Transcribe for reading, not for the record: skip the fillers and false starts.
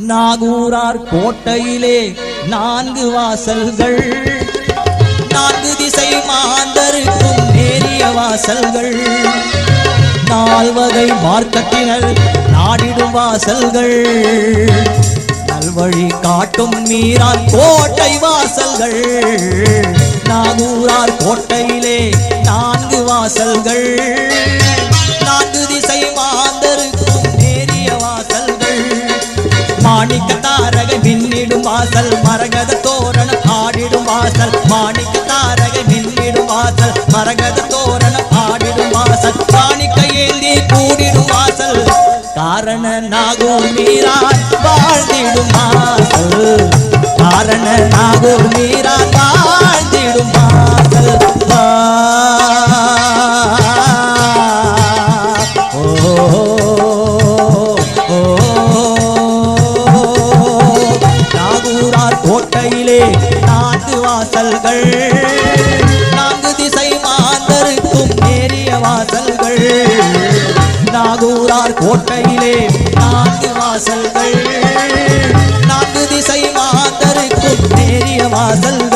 நாகூரார் கோட்டையிலே 4 வாசல்கள், 4 திசை மாந்தருக்கும் நேரிய வாசல்கள், 4 வகை மார்க்கத்தினர் நாடிடும் வாசல்கள், நல்வழி காட்டும் மீரான் கோட்டை வாசல்கள். நாகூரார் கோட்டையிலே 4 வாசல்கள், 4 திசை மாந்தருக்கும் நேரிய வாசல்கள், மாணிக்க தாரகை மின்னிடும் வாசல், மரகத தோரணம் ஆடிடும் வாசல், மாணிக்க தாரகை மின்னிடும் வாசல், மரகத தோரணம் ஆடிடும் வாசல், மாணிக்க ஏந்தி கூடிடும் வாசல், காரண நாகூர் மீரான் வாழ்ந்திடும் வாசல், காரண நாகூர் மீரான் வாழ்ந்திடும் வாசல். கோட்டையிலே 4 வாசல்கள், 4 திசை மாந்தருக்கும் நேரிய வாசல்கள். நாகூரார் கோட்டையிலே 4 வாசல்கள், 4 திசை மாந்தருக்கும் நேரிய வாசல்கள்.